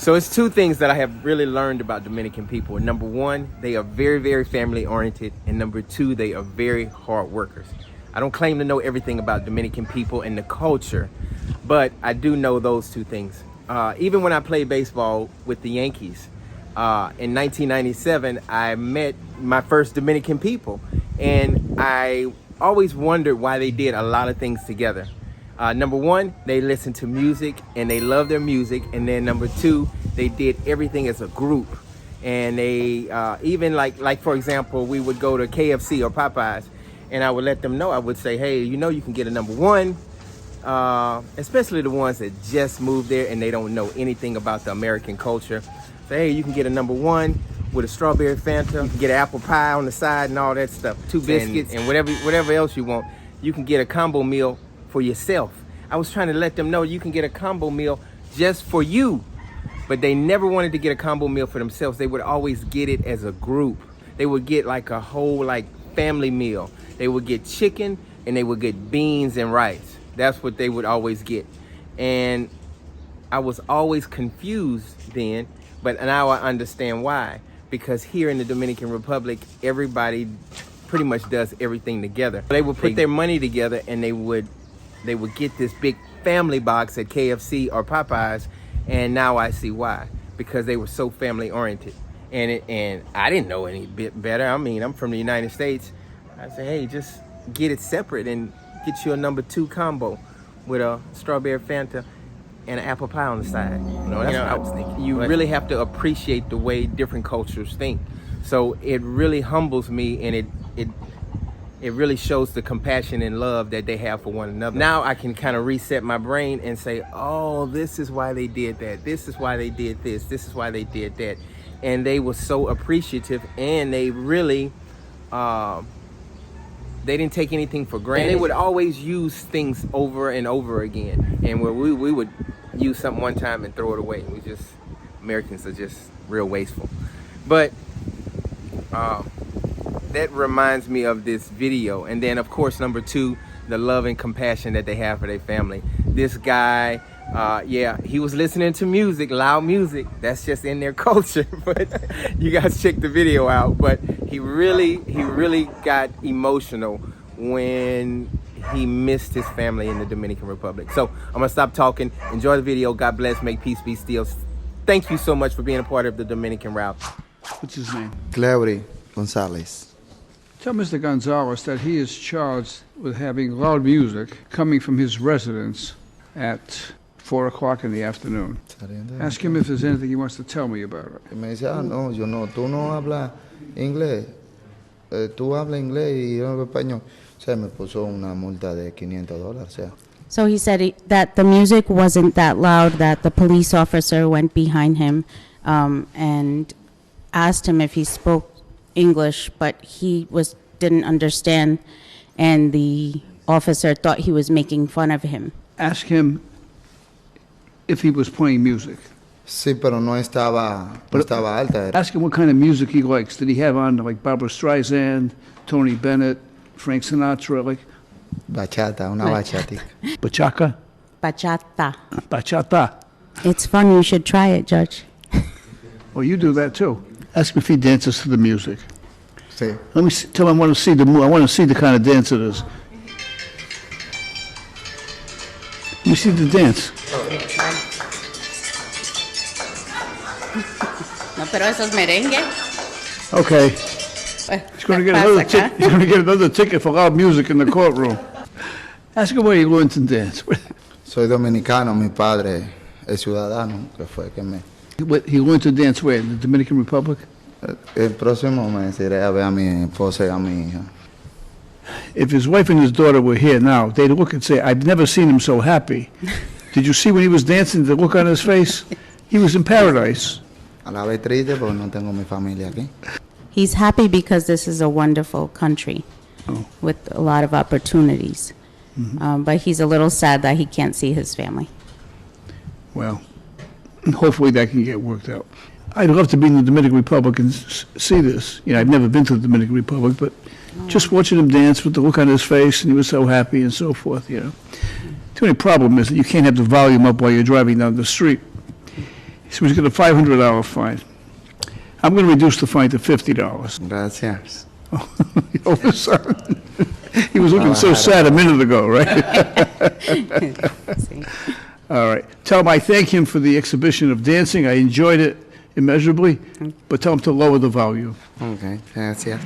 So it's two things that I have really learned about Dominican people. Number one, they are very, very family oriented. And number two, they are very hard workers. I don't claim to know everything about Dominican people and the culture, but I do know those two things. Even when I played baseball with the Yankees, in 1997, I met my first Dominican people. And I always wondered why they did a lot of things together. Number one, they listened to music and they love their music. And then number two, they did everything as a group. And they even like for example, we would go to KFC or Popeyes and I would let them know, I would say, hey, you know, you can get a number one, especially the ones that just moved there and they don't know anything about the American culture. Say, hey, you can get a number one with a strawberry Fanta, you can get an apple pie on the side and all that stuff, 2 biscuits and whatever else you want. You can get a combo meal for yourself. I was trying to let them know you can get a combo meal just for you, but they never wanted to get a combo meal for themselves. They would always get it as a group. They would get like a whole like family meal. They would get chicken and they would get beans and rice. That's what they would always get. And I was always confused then, but now I understand why. Because here in the Dominican Republic, everybody pretty much does everything together. They would put their money together and they would get this big family box at KFC or Popeyes, and now I see why. Because they were so family oriented. And I didn't know any bit better. I mean, I'm from the United States. I said, hey, just get it separate and get you a number two combo with a strawberry Fanta and an apple pie on the side. You know, that's what I was thinking. You really have to appreciate the way different cultures think. So it really humbles me, and it really shows the compassion and love that they have for one another. Now I can kind of reset my brain and say, oh, this is why they did that. This is why they did this. This is why they did that. And they were so appreciative, and they really, they didn't take anything for granted. And they would always use things over and over again. And where we would use something one time and throw it away. Americans are just real wasteful. But that reminds me of this video. And then of course, number two, the love and compassion that they have for their family. This guy, yeah, he was listening to music, loud music. That's just in their culture. But you guys check the video out. But he really got emotional when he missed his family in the Dominican Republic. So I'm gonna stop talking. Enjoy the video. God bless. Make peace, be still. Thank you so much for being a part of the Dominican route. What's his name? Clevery Gonzalez. Tell Mr. Gonzalez that he is charged with having loud music coming from his residence at 4 o'clock in the afternoon. Ask him if there's anything he wants to tell me about it. Me dice, no, yo no, tú no hablas inglés. Tú hablas inglés y yo hablo español. O sea, me puso una multa de $500, o sea. So he said that the music wasn't that loud, that the police officer went behind him and asked him if he spoke English, but he didn't understand, and the officer thought he was making fun of him. Ask him if he was playing music. Sí, pero no estaba alta. Ask him what kind of music he likes. Did he have on like Barbra Streisand, Tony Bennett, Frank Sinatra, like Bachata, una bachatica. Bachata? Bachata. Bachata. It's fun. You should try it, Judge. Well, you do that too. Ask him if he dances to the music. Sí. Let me tell him I want to see the I want to see the kind of dance it is. Let me see the dance. No, pero eso es merengue. Okay. He's going to get another ticket. He's going to get another ticket for loud music in the courtroom. Ask him where he learned to dance. Soy dominicano, mi padre es ciudadano, que fue que me. He learned to dance where? In the Dominican Republic? El próximo mes iré a ver a mi esposa y a mi hija. If his wife and his daughter were here now, they'd look and say, I've never seen him so happy. Did you see when he was dancing, the look on his face? He was in paradise. A la vez triste porque no tengo mi familia aquí. He's happy because this is a wonderful country with a lot of opportunities. Mm-hmm. But he's a little sad that he can't see his family. Well, hopefully that can get worked out. I'd love to be in the Dominican Republic and see this. You know, I've never been to the Dominican Republic, but just watching him dance with the look on his face, and he was so happy and so forth, you know. The only problem is that you can't have the volume up while you're driving down the street. So he's got a $500 fine. I'm going to reduce the fine to $50. Gracias. All of a sudden, he was looking so sad a minute ago, right? Sí. All right. Tell him I thank him for the exhibition of dancing. I enjoyed it immeasurably, but tell him to lower the volume. Ok, gracias.